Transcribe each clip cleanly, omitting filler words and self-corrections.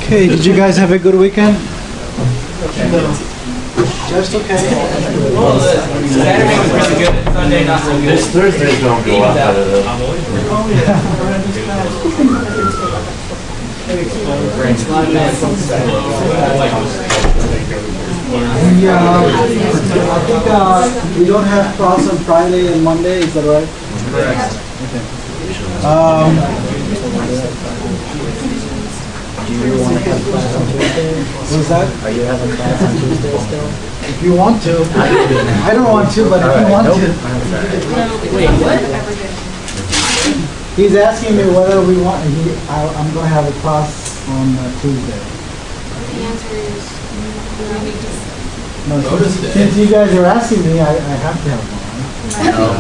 Okay, did you guys have a good weekend? Just okay. Saturday was really good. Sunday not so good. This Thursday's gonna go out better though. Yeah, I think we don't have class on Friday and Monday, is that right? Correct. Do you want to have class on Tuesday? What's that? Are you having class on Tuesday still? If you want to. I don't want to, but if you want to. Wait, what? He's asking me whether we want, I'm going to have a class on Tuesday. The answer is No, since you guys are asking me, I have to have one.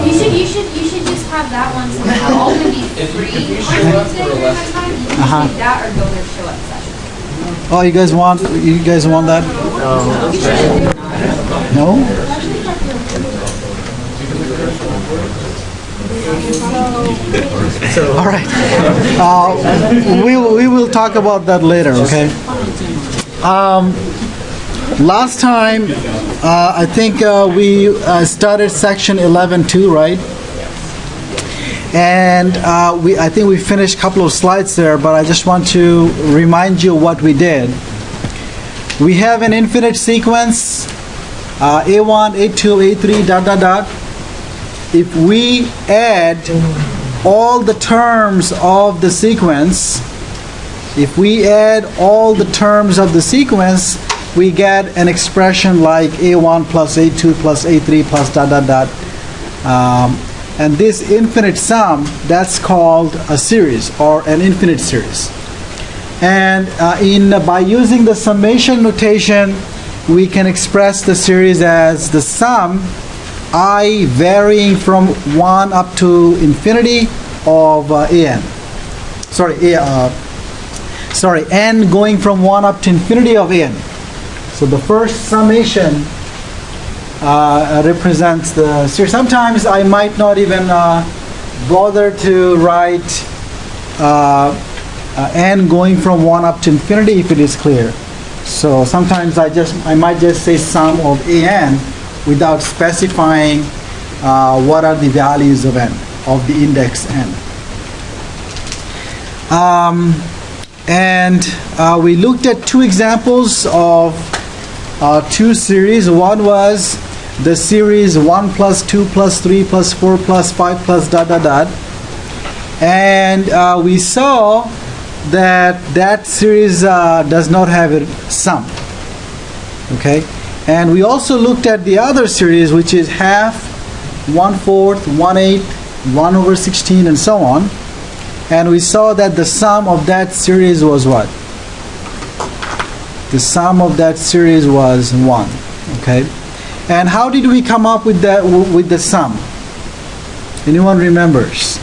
you should just have that one so that we're all going to be free on Tuesday during that time. You can take that or go to show up session. Oh, you guys want that? No? All right. We will talk about that later, okay? Last time, I think we started section 11.2, right? And I think we finished a couple of slides there, but I just want to remind you what we did. We have an infinite sequence, A1, A2, A3, dot, dot, dot. If we add all the terms of the sequence, we get an expression like A1 plus A2 plus A3 plus dot, dot, dot. And this infinite sum, that's called a series or an infinite series. And by using the summation notation, we can express the series as the sum I varying from 1 up to infinity of n going from 1 up to infinity of n. So the first summation represents the series. Sometimes I might not even bother to write n going from 1 up to infinity if it is clear. So sometimes I might just say sum of an without specifying what are the values of n, of the index n. We looked at two examples of two series. One was the series 1 plus 2 plus 3 plus 4 plus 5 plus dot dot dot. And we saw that series does not have a sum. Okay? And we also looked at the other series, which is half, 1/4, 1/8, 1 over 16, and so on. And we saw that the sum of that series was what? The sum of that series was 1. Okay? And how did we come up with the sum? Anyone remembers?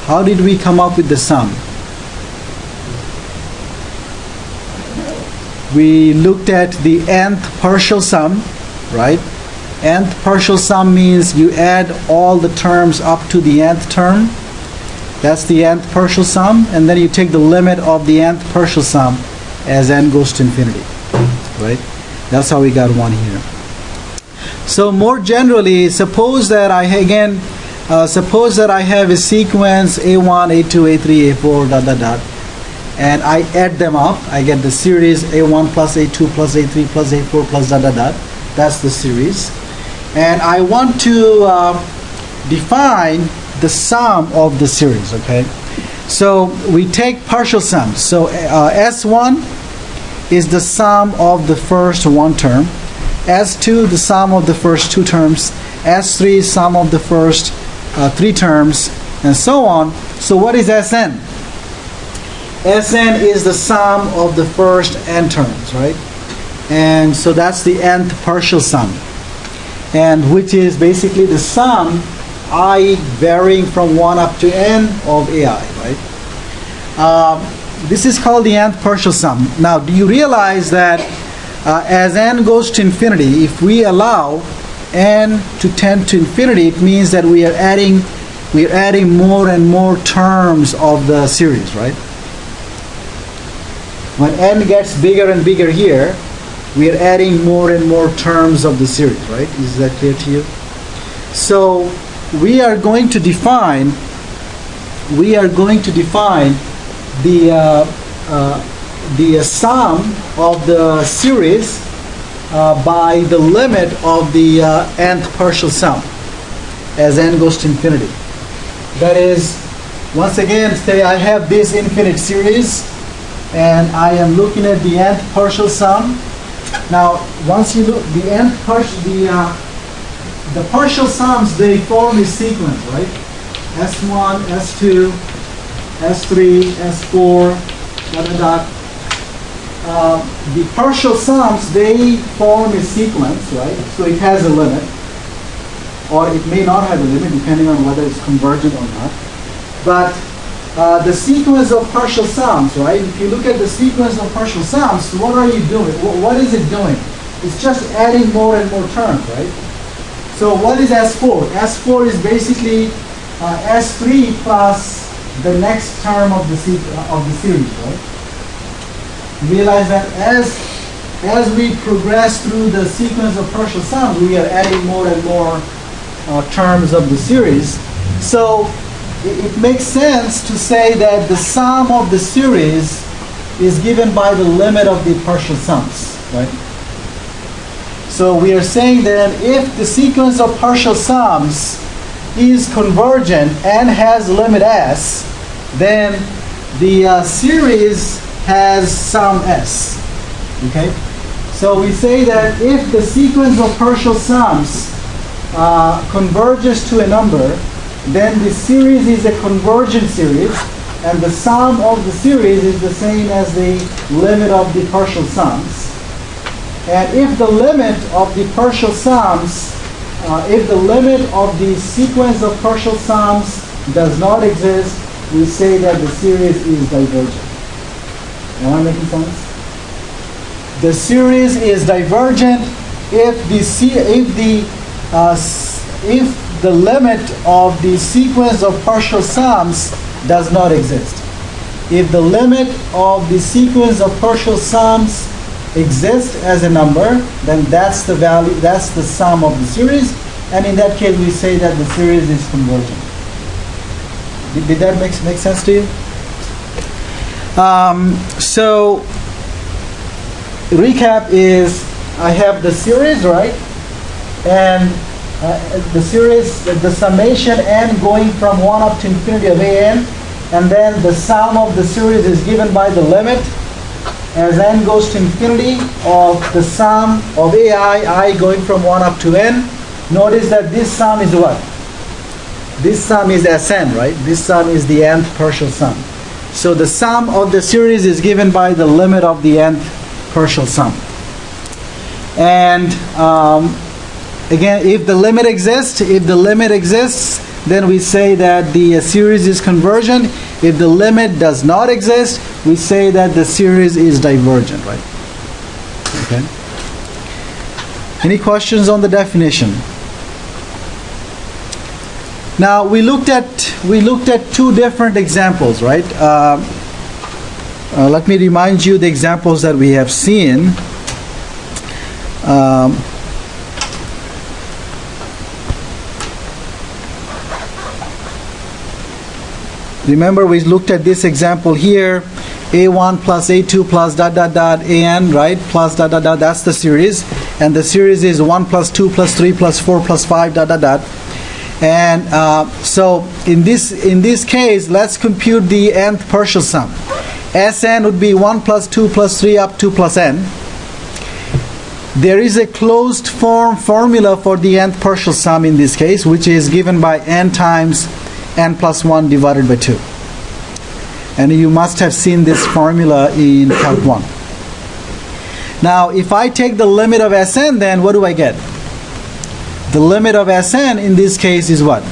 How did we come up with the sum? We looked at the nth partial sum, right? Nth partial sum means you add all the terms up to the nth term. That's the nth partial sum, and then you take the limit of the nth partial sum as n goes to infinity, right? That's how we got 1 here. So more generally, suppose that I have a sequence A1, A2, A3, A4, ... and I add them up. I get the series A1 plus A2 plus A3 plus A4 plus ... That's the series. And I want to define the sum of the series, okay? So we take partial sums. So S1 is the sum of the first 1 term. S2, the sum of the first 2 terms. S3, sum of the first 3 terms, and so on. So what is Sn? Sn is the sum of the first n terms, right? And so that's the nth partial sum, and which is basically the sum I varying from 1 up to n of ai, right? This is called the nth partial sum. Now, do you realize that as n goes to infinity, if we allow n to tend to infinity, it means that we are adding more and more terms of the series, right? When n gets bigger and bigger here, we are adding more and more terms of the series, right? Is that clear to you? So we are going to define the sum of the series by the limit of the nth partial sum as n goes to infinity. That is, once again, say I have this infinite series and I am looking at the nth partial sum. Now, once you look, the partial sums, they form a sequence, right? S1, S2, S3, S4, ... the partial sums, they form a sequence, right? So it has a limit, or it may not have a limit depending on whether it's convergent or not. But the sequence of partial sums, right? If you look at the sequence of partial sums, what are you doing? What is it doing? It's just adding more and more terms, right? So what is S4? S4 is basically S3 plus the next term of the series, right? Realize that as we progress through the sequence of partial sums, we are adding more and more terms of the series. So it makes sense to say that the sum of the series is given by the limit of the partial sums, right? So we are saying that if the sequence of partial sums is convergent and has limit s, then the series has sum s, okay? So we say that if the sequence of partial sums converges to a number, then the series is a convergent series, and the sum of the series is the same as the limit of the partial sums. And if the limit of the partial sums, if the limit of the sequence of partial sums does not exist, we say that the series is divergent. Am I making sense? The series is divergent if the limit of the sequence of partial sums does not exist. If the limit of the sequence of partial sums exists as a number, then that's the value, that's the sum of the series, and in that case we say that the series is convergent. Did that make sense to you? So recap is, I have the series, right? And the series, the summation n going from 1 up to infinity of an, and then the sum of the series is given by the limit as n goes to infinity of the sum of I going from 1 up to n. Notice that this sum is what? This sum is Sn, right? This sum is the nth partial sum. So the sum of the series is given by the limit of the nth partial sum. And again, if the limit exists, then we say that the series is convergent. If the limit does not exist, we say that the series is divergent, right? Okay. Any questions on the definition? Now we looked at two different examples, right? Let me remind you the examples that we have seen. Remember, we looked at this example here, a1 plus a2 plus dot dot dot an, right? Plus dot dot dot, that's the series. And the series is 1 plus 2 plus 3 plus 4 plus 5 dot dot dot. And so in this case, let's compute the nth partial sum. Sn would be 1 plus 2 plus 3 up to plus n. There is a closed form formula for the nth partial sum in this case, which is given by n times n plus 1 divided by 2. And you must have seen this formula in Calc 1. Now, if I take the limit of Sn, then what do I get? The limit of Sn in this case is what?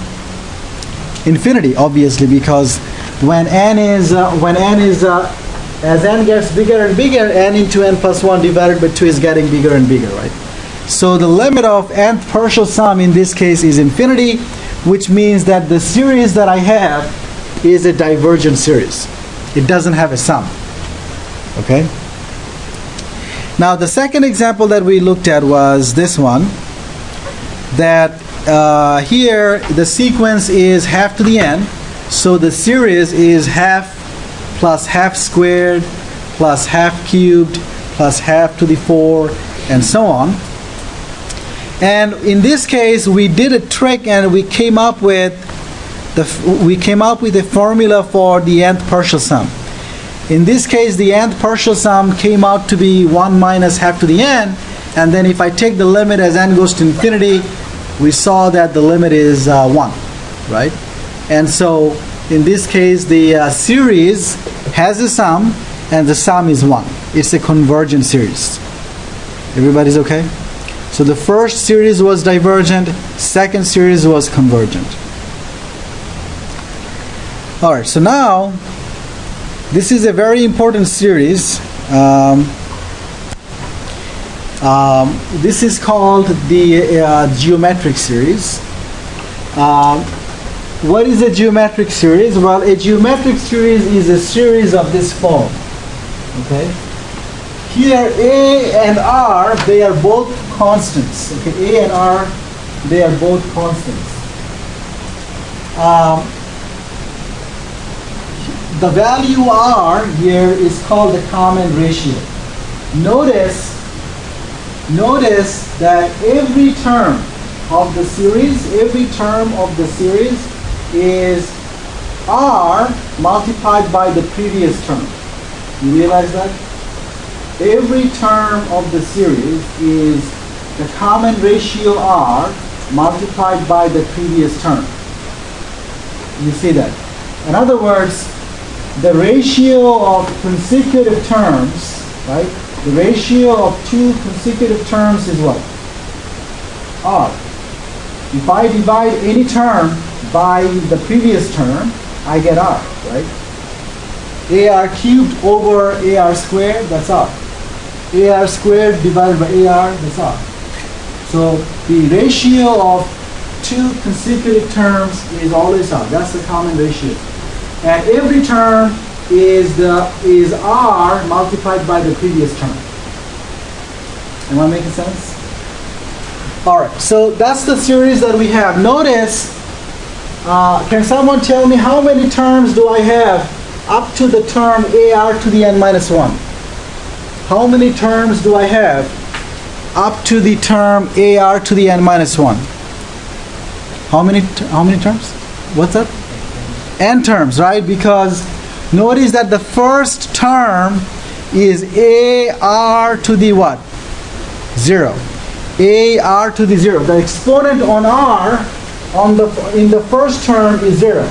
Infinity, obviously, because when n is as n gets bigger and bigger, n into n plus 1 divided by 2 is getting bigger and bigger, right? So the limit of nth partial sum in this case is infinity, which means that the series that I have is a divergent series. It doesn't have a sum. Okay? Now the second example that we looked at was this one, that here the sequence is half to the n, so the series is half plus half squared plus half cubed plus half to the 4 and so on. And in this case we did a trick and we came up with a formula for the nth partial sum. In this case, the nth partial sum came out to be 1 minus half to the n, and then if I take the limit as n goes to infinity, we saw that the limit is 1, right? And so in this case, the series has a sum, and the sum is 1. It's a convergent series. Everybody's okay? So the first series was divergent, second series was convergent. All right, so now this is a very important series. This is called the geometric series. What is a geometric series? Well, a geometric series is a series of this form. Okay. Here, A and R, they are both constants. Okay, A and R, they are both constants. The value R here is called the common ratio. Notice that every term of the series is R multiplied by the previous term. You realize that? Every term of the series is the common ratio R multiplied by the previous term. You see that? In other words, the ratio of consecutive terms, right? The ratio of two consecutive terms is what? R. If I divide any term by the previous term, I get R, right? AR cubed over AR squared, that's R. AR squared divided by AR, that's R. So the ratio of two consecutive terms is always R. That's the common ratio. And every term is R multiplied by the previous term. Am I making sense? All right, so that's the series that we have. Notice, can someone tell me how many terms do I have up to the term AR to the n minus 1? How many terms do I have up to the term AR to the n minus 1? How many terms? What's that? N terms, right? Because notice that the first term is AR to the what? 0. AR to the 0. The exponent on R in the first term is 0.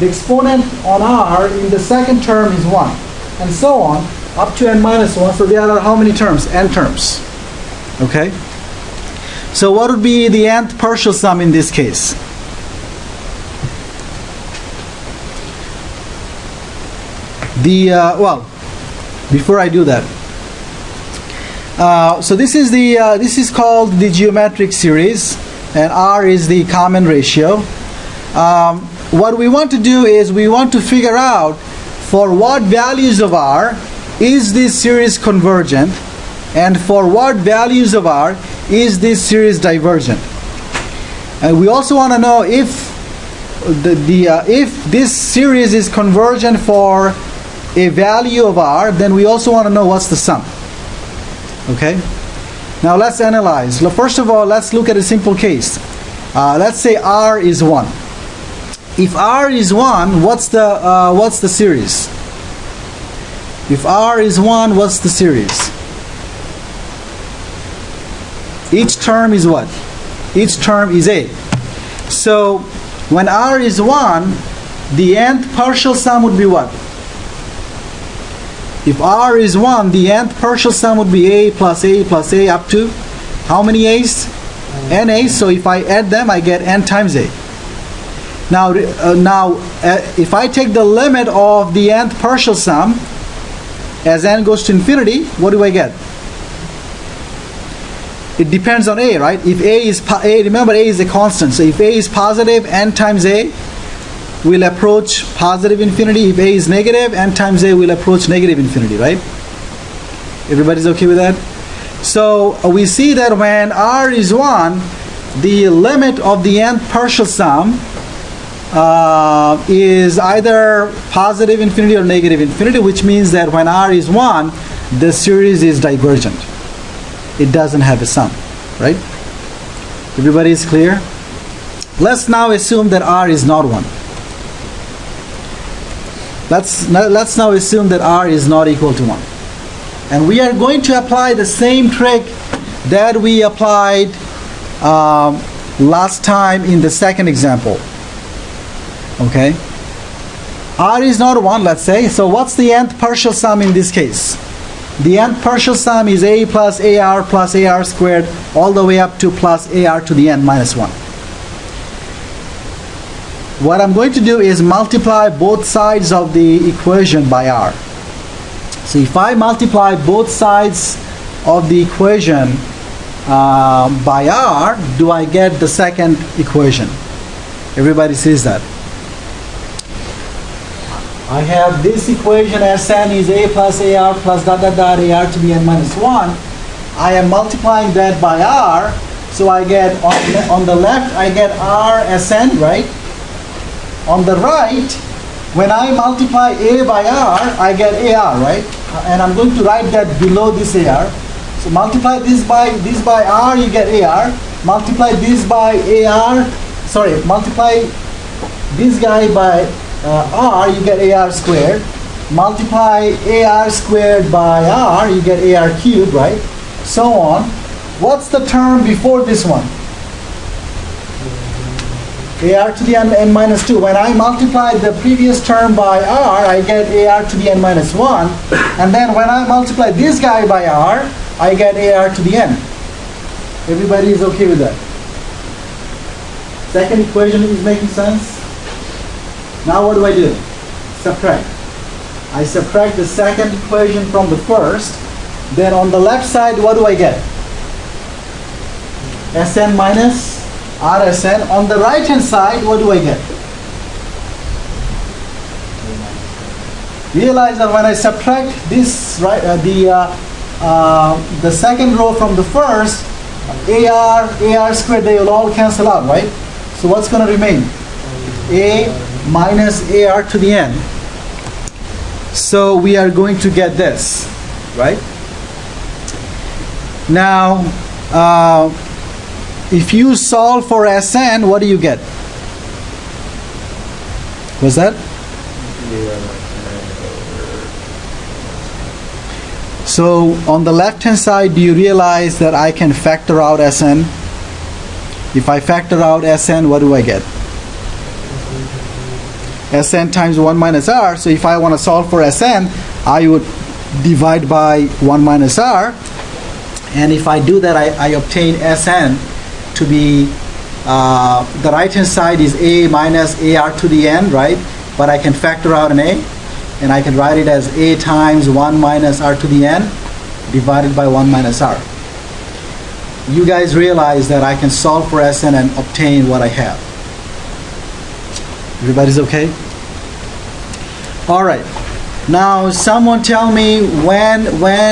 The exponent on R in the second term is 1. And so on, up to n minus 1. So there are how many terms? N terms. Okay? So what would be the nth partial sum in this case? Well, before I do that, So this is called the geometric series, and R is the common ratio. What we want to do is we want to figure out for what values of R is this series convergent, and for what values of R is this series divergent. And we also want to know if if this series is convergent for a value of R, then we also want to know what's the sum. Okay? Now let's analyze. First of all, let's look at a simple case. Let's say R is 1. If R is 1, what's the series? If R is 1, what's the series? Each term is what? Each term is A. So when R is 1, the nth partial sum would be what? If R is 1, the nth partial sum would be A plus A plus A up to how many A's? N A's. So if I add them, I get N times A. Now, if I take the limit of the nth partial sum as n goes to infinity, what do I get? It depends on A, right? If A is remember A is a constant. So if A is positive, N times A will approach positive infinity. If A is negative, N times A will approach negative infinity, right? Everybody's okay with that? So we see that when R is 1, the limit of the nth partial sum is either positive infinity or negative infinity, which means that when R is 1, the series is divergent. It doesn't have a sum, right? Everybody is clear? Let's now assume that R is not 1. Let's now assume that R is not equal to 1. And we are going to apply the same trick that we applied last time in the second example. Okay? R is not 1, let's say. So what's the nth partial sum in this case? The nth partial sum is A plus AR squared all the way up to plus AR to the n minus 1. What I'm going to do is multiply both sides of the equation by R. So if I multiply both sides of the equation by R, do I get the second equation? Everybody sees that. I have this equation as Sn is A plus AR plus dot dot dot AR to the n minus 1. I am multiplying that by R, so I get on the left I get R Sn, right? On the right, when I multiply A by R, I get AR, right? And I'm going to write that below this AR. So multiply this by R, you get AR. Multiply this by AR, multiply this guy by R, you get AR squared. Multiply AR squared by R, you get AR cubed, right? So on. What's the term before this one? AR to the n minus 2. When I multiply the previous term by R, I get AR to the n minus 1. And then when I multiply this guy by R, I get AR to the n. Everybody is okay with that? Second equation is making sense? Now what do? Subtract. I subtract the second equation from the first. Then on the left side, what do I get? Sn minus Rsn. On the right hand side, what do I get? Realize that when I subtract this, right, the second row from the first, AR squared, they will all cancel out, right? So what's going to remain? A minus AR to the n. So we are going to get this, right? Now, if you solve for Sn, what do you get? What's that? So on the left hand side, do you realize that I can factor out Sn? If I factor out Sn, what do I get? Sn times 1 minus R. So if I want to solve for Sn, I would divide by 1 minus R. And if I do that, I obtain Sn to be, the right hand side is A minus AR to the n, right? But I can factor out an A. And I can write it as A times 1 minus R to the n. divided by 1 minus r. You guys realize that I can solve for Sn and obtain what I have. Everybody's okay? All right. Now, someone tell me when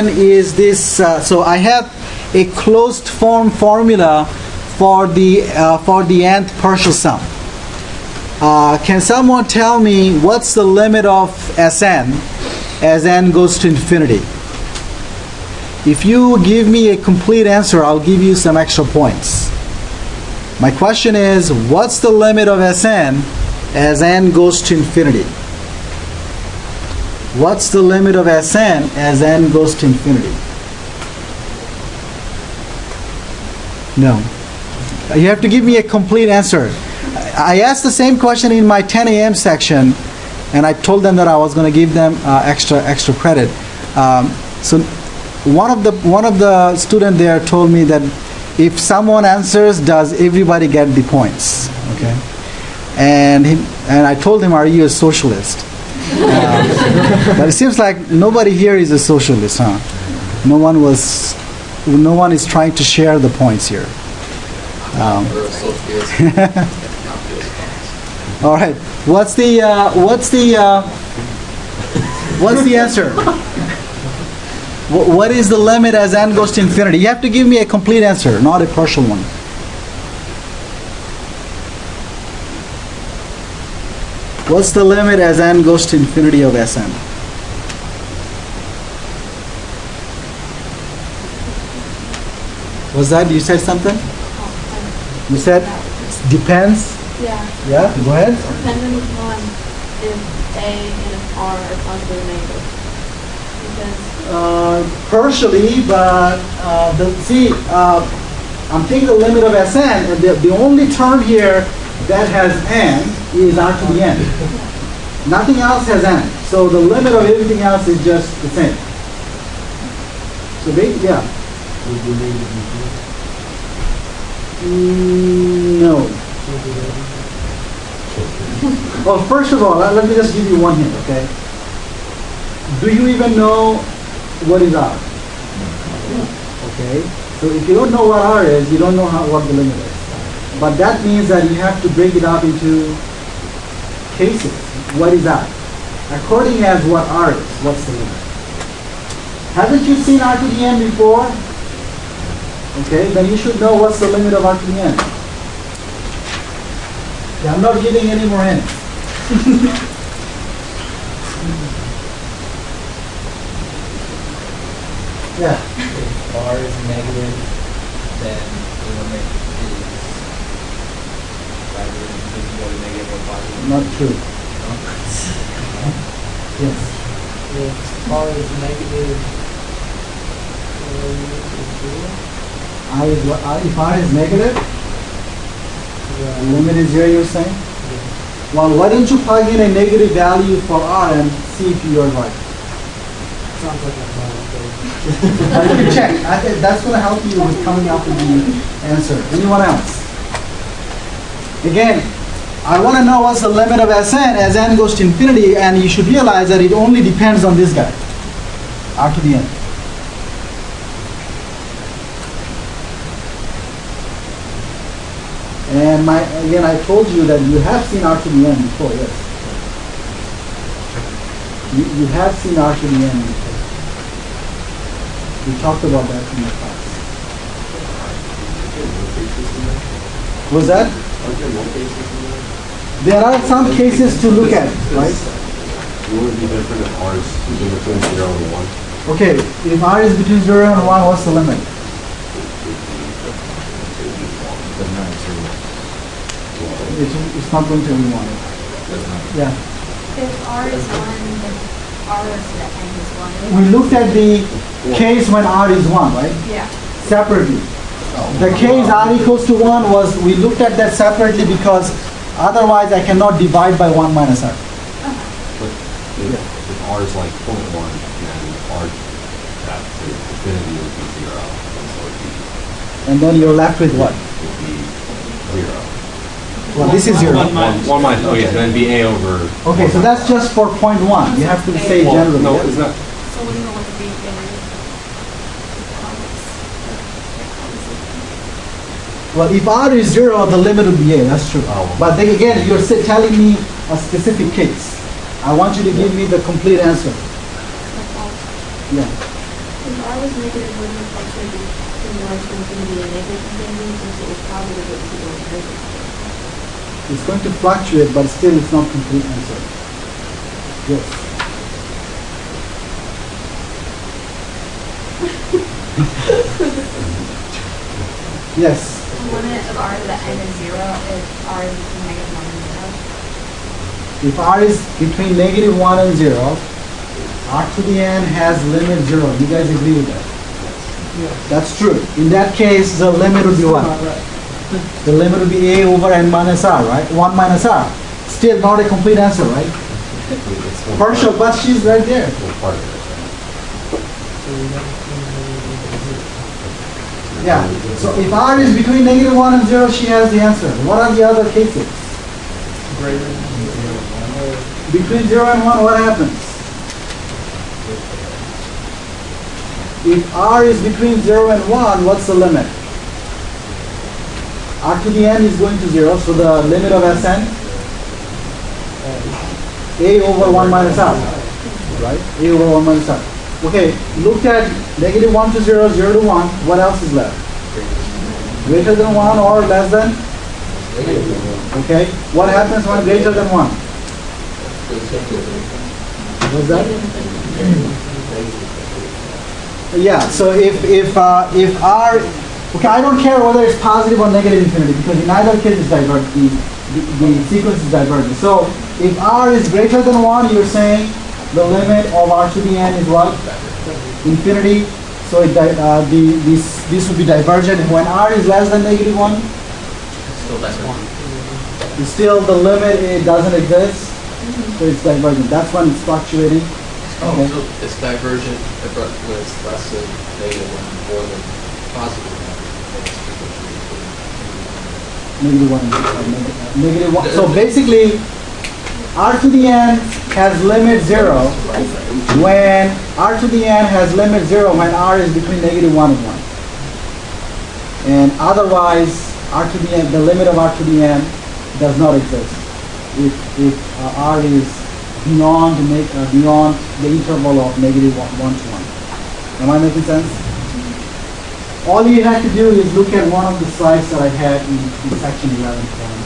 is this? So I have a closed form formula for the nth partial sum. Can someone tell me what's the limit of Sn as n goes to infinity? If you give me a complete answer, I'll give you some extra points. My question is, what's the limit of Sn as n goes to infinity? What's the limit of Sn as n goes to infinity? No. You have to give me a complete answer. I asked the same question in my 10 a.m. section, and I told them that I was going to give them extra credit. So one of the student there told me that if someone answers, does everybody get the points? Okay. And I told him, are you a socialist? But it seems like nobody here is a socialist, huh? No one is trying to share the points here. All right. What's the answer? What is the limit as n goes to infinity? You have to give me a complete answer, not a partial one. What's the limit as n goes to infinity of Sn? Was that, you said something? You said depends? Yeah. Yeah, go ahead. Depending on if A and if R are positive or negative. Because Partially, but I'm taking the limit of Sn, and the only term here that has n is r to the n. Nothing else has n. So the limit of everything else is just the same. So yeah. No. Well, first of all, let me just give you one hint, okay? Do you even know what is r? Okay. So if you don't know what r is, you don't know what the limit is. But that means that you have to break it up into cases. What is r? According as what r is, what's the limit? Haven't you seen r to the n before? Okay, then you should know what's the limit of r to the n. Yeah, I'm not giving any more hints. Yeah. If R is negative, then the limit is either go to negative or positive. Not true. Yes. If R is negative, If r is negative, the limit is 0, you're saying? Well, why don't you plug in a negative value for r and see if you're right? sounds like a problem. You can check. I think that's going to help you with coming up with the answer. Anyone else? Again, I want to know what's the limit of Sn as n goes to infinity, and you should realize that it only depends on this guy, r to the n. And again, I told you that you have seen r to the n before, yes. You have seen r to the n before. We talked about that in the class. Was that? There are some cases to look at, right? It would be different if R is between 0 and 1. Okay, if r is between 0 and 1, what's the limit? It's not going to be 1. Yeah. If R is 1, then R is the n is 1. We looked at the case when r is 1, right? Yeah. Separately. The case r equals to 1 was, we looked at that separately because otherwise I cannot divide by 1 minus r. But if R is like 0.1, then R at infinity would be 0. And so it would be, And then you're left with what? would be 0. Well, this is 0. 1 minus, oh yeah, then it'd be A over. Okay, so that's just for point 1. You have to say Well, generally. no, yeah? it's not. So we know what the base is. Well, if R is 0, the limit would be A, that's true. Oh. But then again, you're telling me a specific case. I want you to give me the complete answer. That's all. Yeah. If R was negative, wouldn't the function be from 1 to infinity and negative infinity, since it was positive, it would be going negative. It's going to fluctuate, but still it's not complete answer. Yes. Yes. The limit of R to the n is 0 if R is between negative 1 and 0. If R is between negative 1 and 0, R to the n has limit 0. You guys agree with that? Yes. That's true. In that case, the limit would be what? The limit would be A over n minus R, right? 1 minus R. Still not a complete answer, right? It's one Partial, but she's right there. One part of it. Yeah. So if R is between negative 1 and 0, she has the answer. What are the other cases? Greater than 0, 1. Between 0 and 1, what happens? If R is between 0 and 1, what's the limit? R to the n is going to 0, so the limit of Sn? A over 1 minus R. Right? A over 1 minus R. Okay, look at negative 1 to 0, 0 to 1. What else is left? Greater than 1 or less than? Okay. What happens when greater than 1? What's that? Yeah, so if R, okay, I don't care whether it's positive or negative infinity, because in either case it's divergent, the sequence is divergent. So if R is greater than 1, you're saying the limit of R to the n is what? Infinity. So this would be divergent. And when R is less than negative 1, Still less than 1. it's still the limit, it doesn't exist. So it's divergent. That's when it's fluctuating. Oh, Okay. so it's divergent when it's less than negative 1, more than positive 1. Negative 1. So basically, R to the n has limit 0 when R to the n has limit 0 when R is between negative 1 and 1. And otherwise, R to the n, the limit of R to the n does not exist. If R is beyond the interval of negative 1 to 1. Am I making sense? All you have to do is look at one of the slides that I had in section 11.1.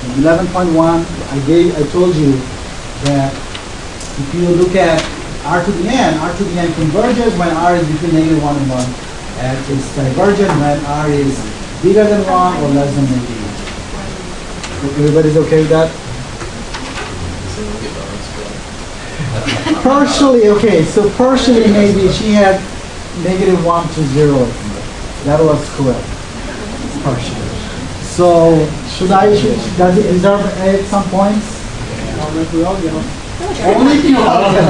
In 11.1, I told you that if you look at R to the n converges when R is between negative 1 and 1, and it's divergent when R is bigger than 1 or less than negative 1. Everybody's okay with that? Partially, okay, so partially maybe she had negative 1 to 0. That was correct. Partially. So, does it deserve at some points? We all get them. Only if you all get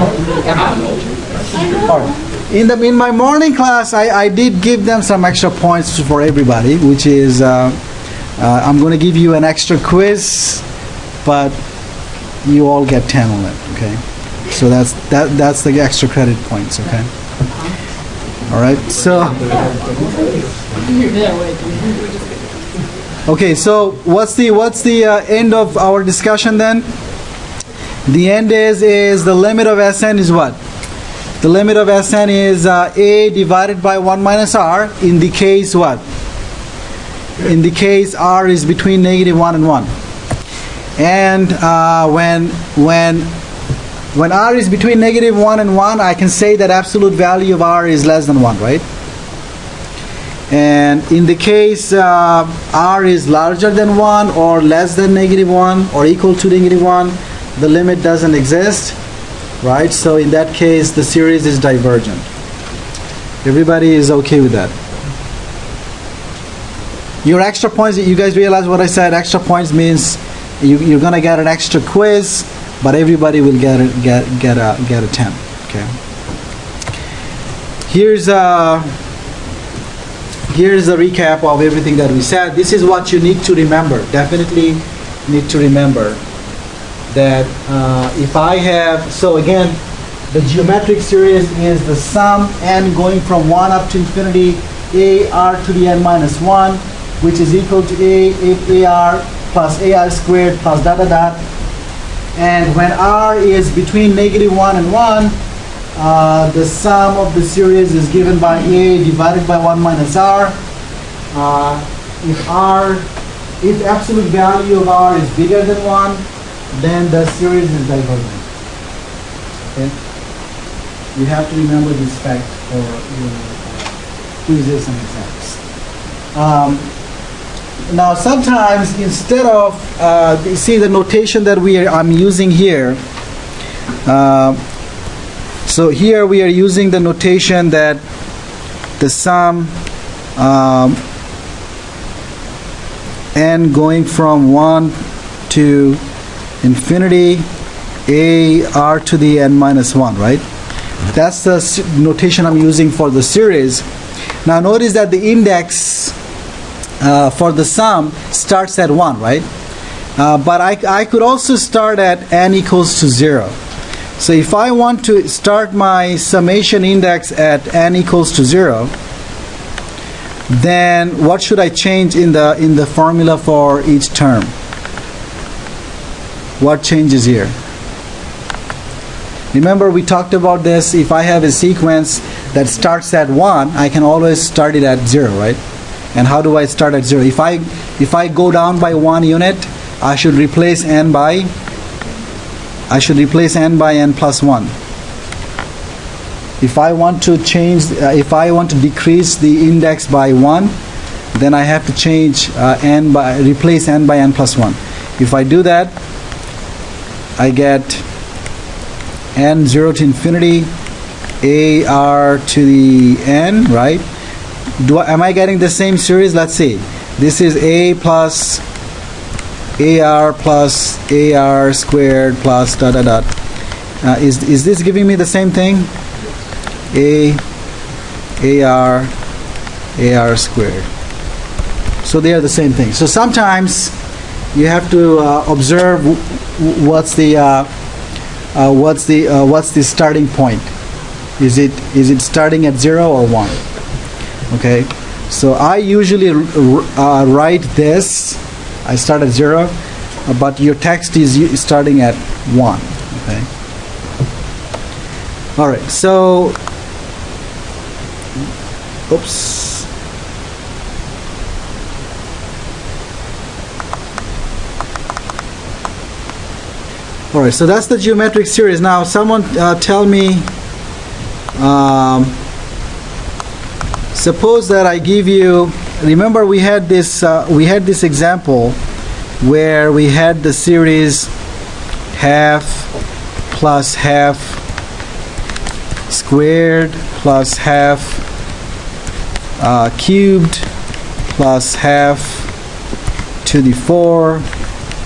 them. In my morning class, I did give them some extra points for everybody, which is, I'm going to give you an extra quiz, but you all get 10 on it, okay? So that's the extra credit points, okay? All right, so... Okay, so what's the end of our discussion then? The end is the limit of Sn is what? The limit of Sn is A divided by 1 minus R in the case what? In the case R is between negative 1 and 1. And when R is between negative 1 and 1, I can say that absolute value of R is less than 1, right? And in the case R is larger than 1 or less than negative 1 or equal to negative 1, the limit doesn't exist, right? So in that case, the series is divergent. Everybody is okay with that? Your extra points, you guys realize what I said? Extra points means you're going to get an extra quiz, but everybody will get a 10. Okay. Here's a recap of everything that we said. This is what you need to remember. Definitely need to remember that if I have, so again, the geometric series is the sum n going from 1 up to infinity, a r to the n minus 1 which is equal to A if AR plus AR squared plus dot dot dot. And when R is between -1 and 1, the sum of the series is given by A divided by 1 minus R. If absolute value of R is bigger than 1, then the series is divergent. Okay? You have to remember this fact for your quizzes and exams. Now sometimes instead of, you see the notation that I'm using here, so here we are using the notation that the sum n going from 1 to infinity a r to the n minus 1, right? That's the notation I'm using for the series. Now notice that the index for the sum starts at 1, right? But I could also start at n equals to 0. So if I want to start my summation index at n equals to 0, then what should I change in the formula for each term? What changes here? Remember we talked about this. If I have a sequence that starts at 1, I can always start it at 0, right? And how do I start at 0? If I go down by 1 unit, I should replace n by n plus 1. If I want to decrease the index by 1, then I have to change replace n by n plus 1. If I do that, I get n 0 to infinity a r to the n, right? Am I getting the same series? Let's see. This is a plus ar squared plus dot dot dot. Is this giving me the same thing? ar squared. So they are the same thing. So sometimes you have to observe what's the starting point. Is it starting at 0 or 1? Okay. So I usually write this. I start at 0, but your text is starting at 1. Okay. All right. So, oops. All right. So that's the geometric series. Now, someone tell me. Suppose that I give you. Remember, we had this example where we had the series half plus half squared plus half cubed plus half to the 4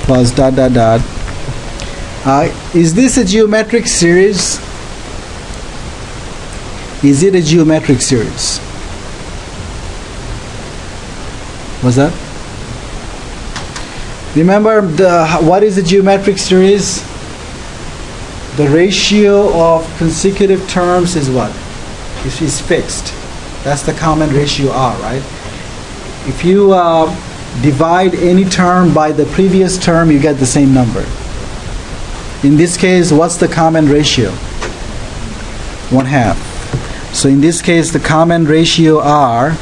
plus dot dot dot. Is this a geometric series? Is it a geometric series? What's that? Remember what is the geometric series? The ratio of consecutive terms is what? Is fixed. That's the common ratio R, right? If you divide any term by the previous term, you get the same number. In this case, what's the common ratio? 1/2. So in this case, the common ratio R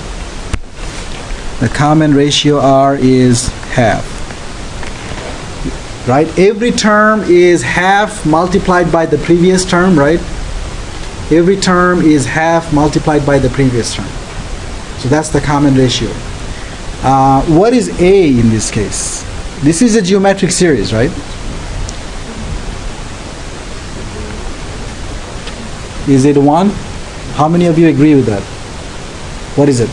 is half. Right? Every term is half multiplied by the previous term, right? Every term is half multiplied by the previous term. So that's the common ratio. What is A in this case? This is a geometric series, right? Is it 1? How many of you agree with that? What is it?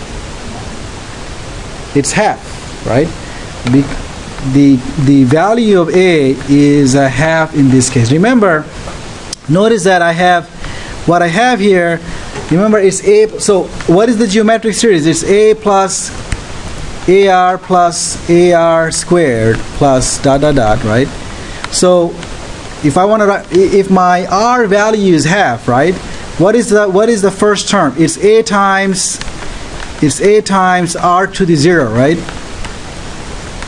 It's half, right? The value of A is a half in this case. Remember, notice that what I have here, remember it's A, so what is the geometric series? It's A plus AR squared plus dot dot dot, right? So if my R value is half, right? What is the first term? It's A times R to the 0, right?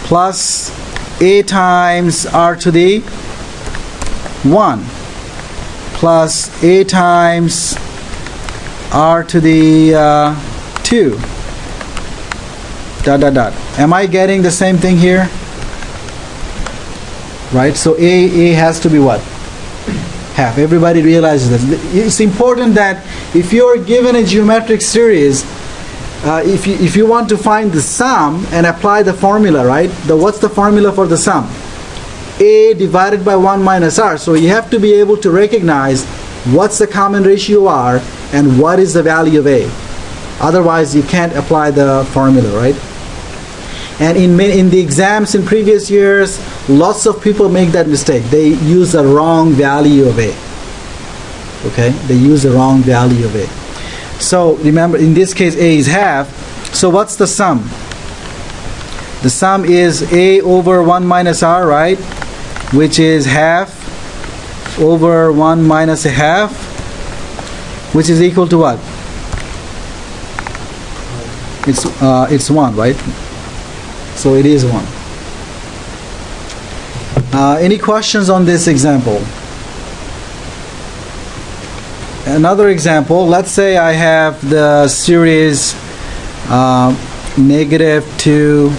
plus a times r to the 1 plus a times r to the 2 dot dot dot. Am I getting the same thing here? Right, so a has to be what? Half. Everybody realizes this. It's important that if you're given a geometric series, if you want to find the sum and apply the formula, right? What's the formula for the sum? A divided by 1 minus r. So you have to be able to recognize what's the common ratio r and what is the value of a. Otherwise, you can't apply the formula, right? And in the exams in previous years, lots of people make that mistake. They use the wrong value of a. Okay? They use the wrong value of a. So remember, in this case, a is half. So what's the sum? The sum is a over 1 minus r, right? Which is half over 1 minus a half, which is equal to what? It's 1, right? So it is 1. Any questions on this example? Another example, let's say I have the series negative 2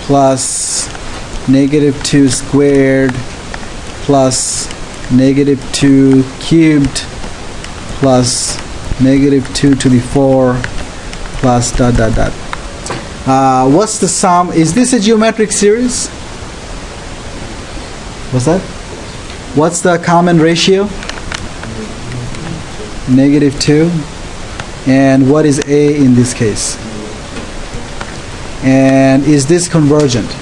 plus negative 2 squared plus negative 2 cubed plus negative 2 to the 4 plus dot dot dot. What's the sum? Is this a geometric series? What's that? What's the common ratio? Negative 2. And what is a in this case? And is this convergent?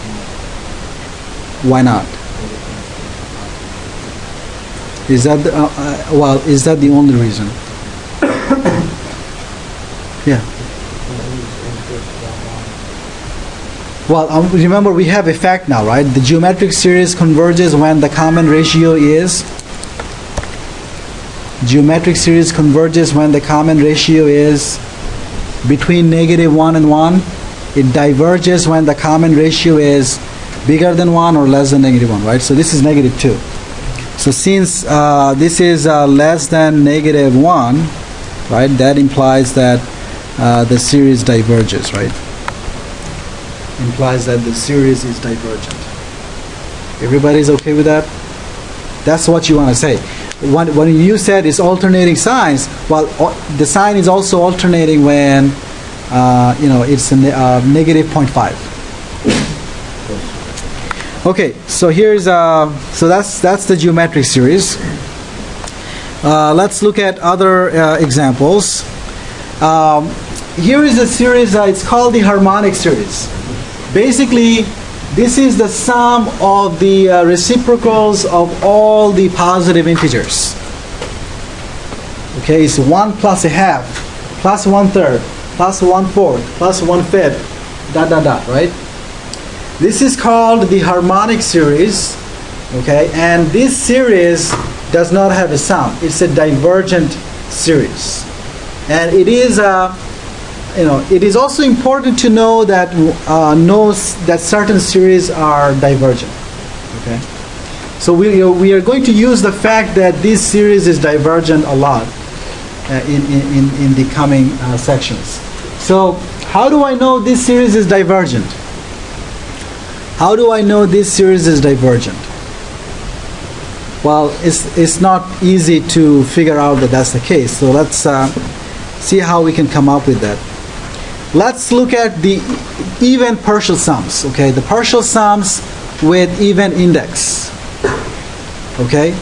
Why not? Is that is that the only reason? Yeah. Well, remember we have a fact now, right? The geometric series converges when the common ratio is. Geometric series converges when the common ratio is between negative 1 and 1. It diverges when the common ratio is bigger than 1 or less than negative 1, right? So this is negative 2. So since this is less than negative 1, right, that implies that the series diverges, right? Implies that the series is divergent. Everybody's okay with that? That's what you want to say. When you said it's alternating signs, well, the sign is also alternating when it's a negative 0.5. Okay, so here's so that's the geometric series. Let's look at other examples. Here is a series. It's called the harmonic series. Basically, this is the sum of the reciprocals of all the positive integers. Okay, it's 1 plus a half, plus 1/3, plus 1/4, plus 1/5, dot dot dot, right? This is called the harmonic series. Okay, and this series does not have a sum. It's a divergent series, and it is it is also important to know that certain series are divergent. Okay, so we are going to use the fact that this series is divergent a lot in the coming sections. So how do I know this series is divergent? How do I know this series is divergent? Well, it's not easy to figure out that that's the case. So let's see how we can come up with that. Let's look at the even partial sums. Okay, the partial sums with even index. Okay,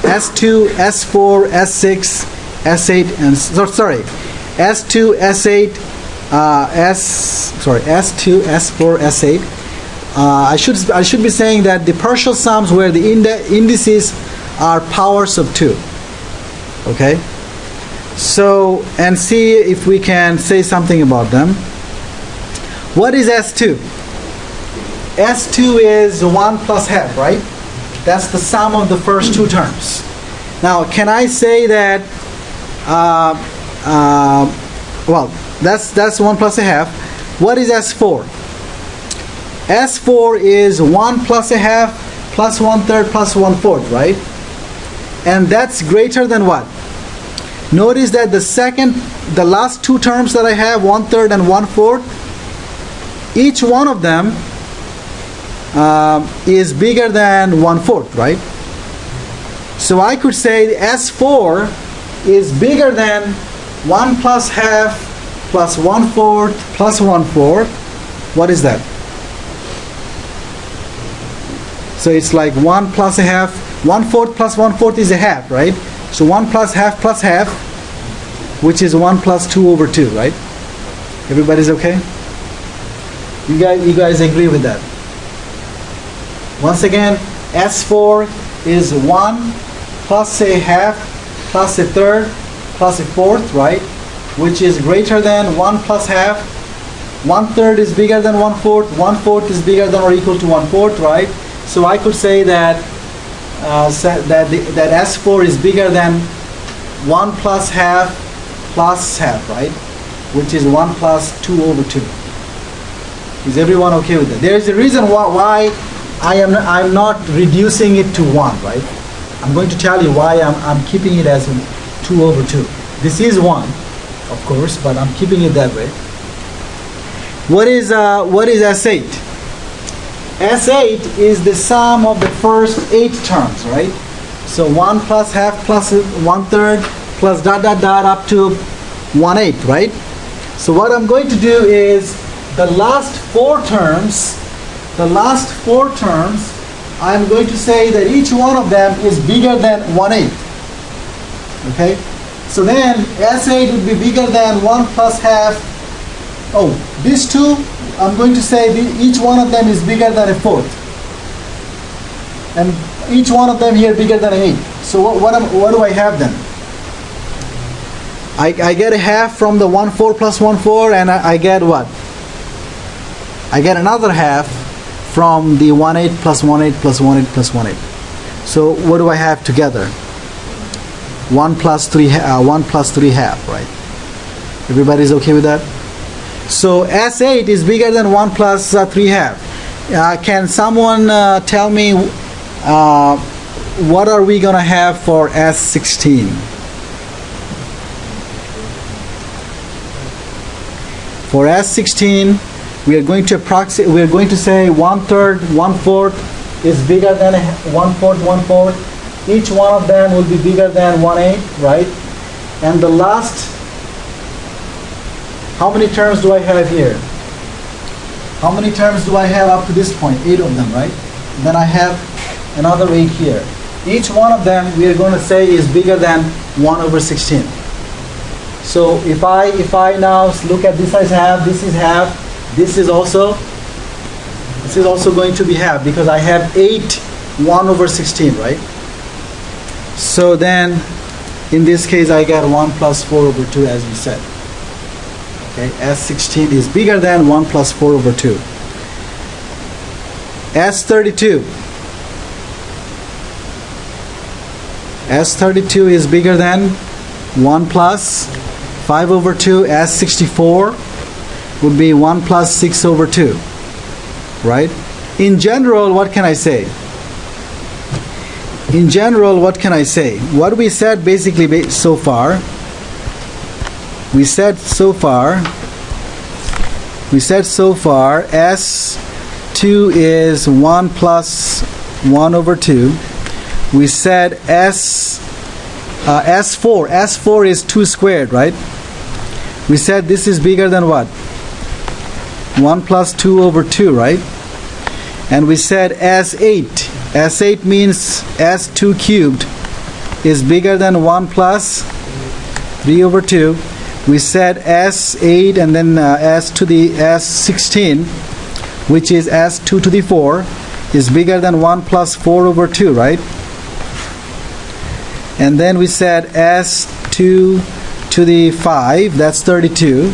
S2, S4, S6, S8, and S2, S8, S2, S4, S8. I should be saying that the partial sums where the indices are powers of 2. Okay? So, and see if we can say something about them. What is S2? S2 is 1 plus half, right? That's the sum of the first 2 terms. Now, can I say that, well, that's 1 plus a half. What is S4? S4 is 1 plus a half plus 1/3 plus 1/4, right? And that's greater than what? Notice that the last two terms that I have, 1/3 and 1/4, each one of them is bigger than 1/4, right? So I could say S4 is bigger than 1 plus half plus 1/4 plus 1/4. What is that? So it's like 1 plus a half, 1/4 plus 1/4 is a half, right? So 1 plus half, which is 1 plus 2/2, right? Everybody's okay? You guys agree with that? Once again, S4 is 1 plus a half plus a third plus a fourth, right? Which is greater than 1 plus half. 1/3 is bigger than 1/4. 1/4 is bigger than or equal to 1/4, right? So I could say that that S4 is bigger than 1 plus half, right? Which is 1 plus 2/2. Is everyone okay with that? There is a reason why I'm not reducing it to 1, right? I'm going to tell you why I'm keeping it as 2/2. This is 1, of course, but I'm keeping it that way. What is S8? S8 is the sum of the first 8 terms, right? So 1 plus half plus 1/3 plus ... up to 1/8, right? So what I'm going to do is the last 4 terms, I'm going to say that each one of them is bigger than 1/8. Okay? So then S8 would be bigger than 1 plus half. Oh, these two, I'm going to say each one of them is bigger than a fourth. And each one of them here bigger than an 8. So what do I have then? I get a half from the 1/4 plus 1/4, and I get what? I get another half from the 1/8 plus 1/8 plus 1/8 plus 1/8. So what do I have together? 1 plus 3 half, right? Everybody's okay with that? So S8 is bigger than 1 plus 3 half. Can someone tell me what are we going to have for S16? For S16, we are going to say 1/3, 1/4 is bigger than 1/4, 1/4. Each one of them will be bigger than 1/8, right? And the last, how many terms do I have here? How many terms do I have up to this point? 8 of them, right? Then I have another 8 here. Each one of them we are going to say is bigger than 1/16. So if I now look at this as half, this is half, this is also going to be half, because I have 8 1/16, right? So then in this case I get 1 plus 4/2, as we said. Okay, S16 is bigger than 1 plus 4/2. S32. S32 is bigger than 1 plus 5/2. S64 would be 1 plus 6/2. Right? In general, what can I say? In general, what can I say? What we said basically so far, S2 is 1 plus 1/2. We said S4 is 2 squared, right? We said this is bigger than what? 1 plus 2/2, right? And we said S8 means S2 cubed is bigger than 1 plus 3/2. We said S8 and then S to the S16, which is S2 to the 4, is bigger than 1 plus 4/2, right? And then we said S2 to the 5, that's 32,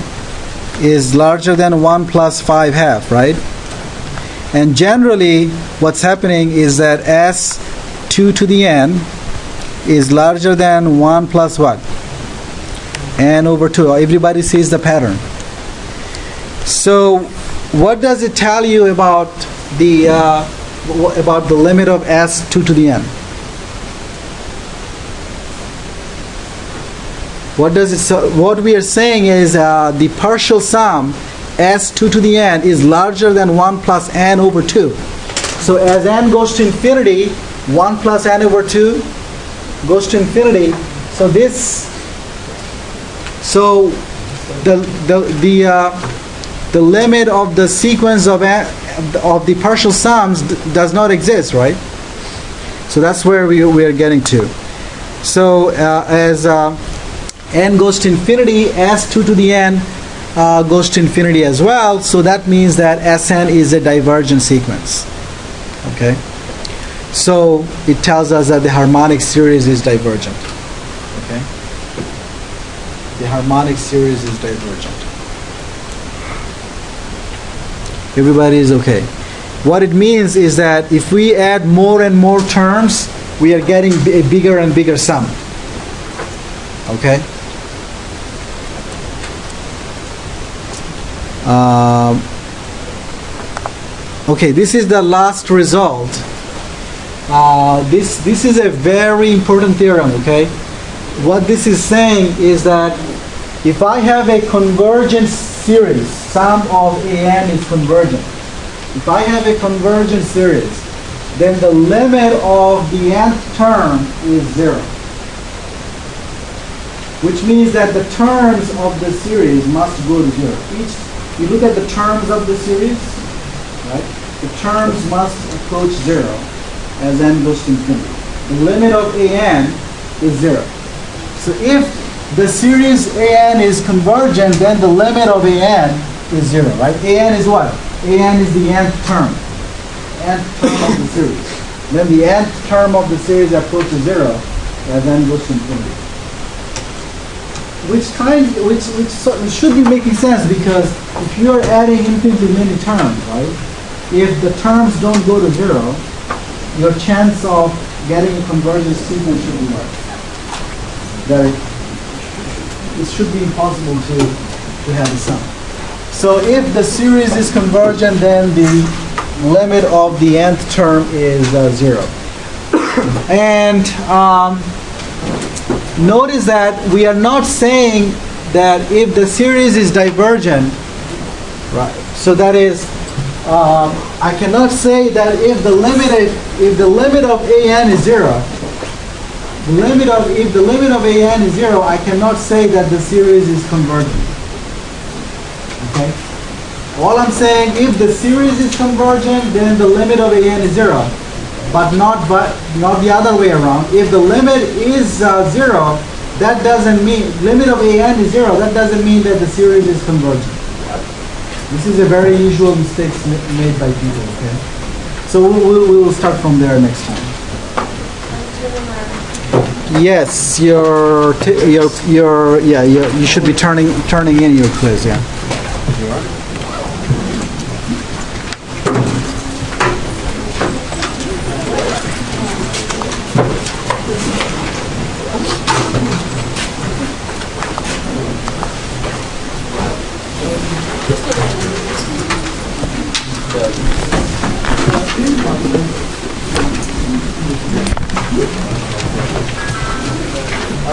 is larger than 1 plus 5 half, right? And generally, what's happening is that S2 to the n is larger than 1 plus what? N/2. Everybody sees the pattern. So what does it tell you about the limit of S2 to the n? What does it? So what we are saying is the partial sum S2 to the n is larger than 1 plus n over 2. So as n goes to infinity, 1 plus n over 2 goes to infinity. So the limit of the sequence of the partial sums does not exist, right? So that's where we are getting to. So as n goes to infinity, S2 to the n goes to infinity as well. So that means that Sn is a divergent sequence. Okay? So it tells us that the harmonic series is divergent. Okay? The harmonic series is divergent. Everybody is okay. What it means is that if we add more and more terms, we are getting a bigger and bigger sum. Okay? Okay, this is the last result. This is a very important theorem, okay? What this is saying is that if I have a convergent series, sum of an is convergent. If I have a convergent series, then the limit of the nth term is 0. Which means that the terms of the series must go to 0. You look at the terms of the series, right? The terms must approach 0 as n goes to infinity. The limit of an is 0. So if the series an is convergent, then the limit of an is 0, right? An is what? An is the nth term. Nth term of the series. Then the nth term of the series approaches 0 as n goes to infinity. Which should be making sense, because if you are adding infinitely many terms, right? If the terms don't go to 0, your chance of getting a convergent sequence should be what? That it should be impossible to have a sum. So if the series is convergent, then the limit of the nth term is 0. And notice that we are not saying that if the series is divergent, right? So that is, I cannot say that if the limit of an is 0, if the limit of an is 0, I cannot say that the series is convergent. Okay? All I'm saying, if the series is convergent, then the limit of an is 0. But not the other way around. If the limit is 0, that doesn't mean, limit of an is 0, that doesn't mean that the series is convergent. This is a very usual mistake made by people, okay? So we will start from there next time. Yes, you should be turning in your quiz, yeah. You are?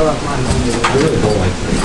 I really don't like this.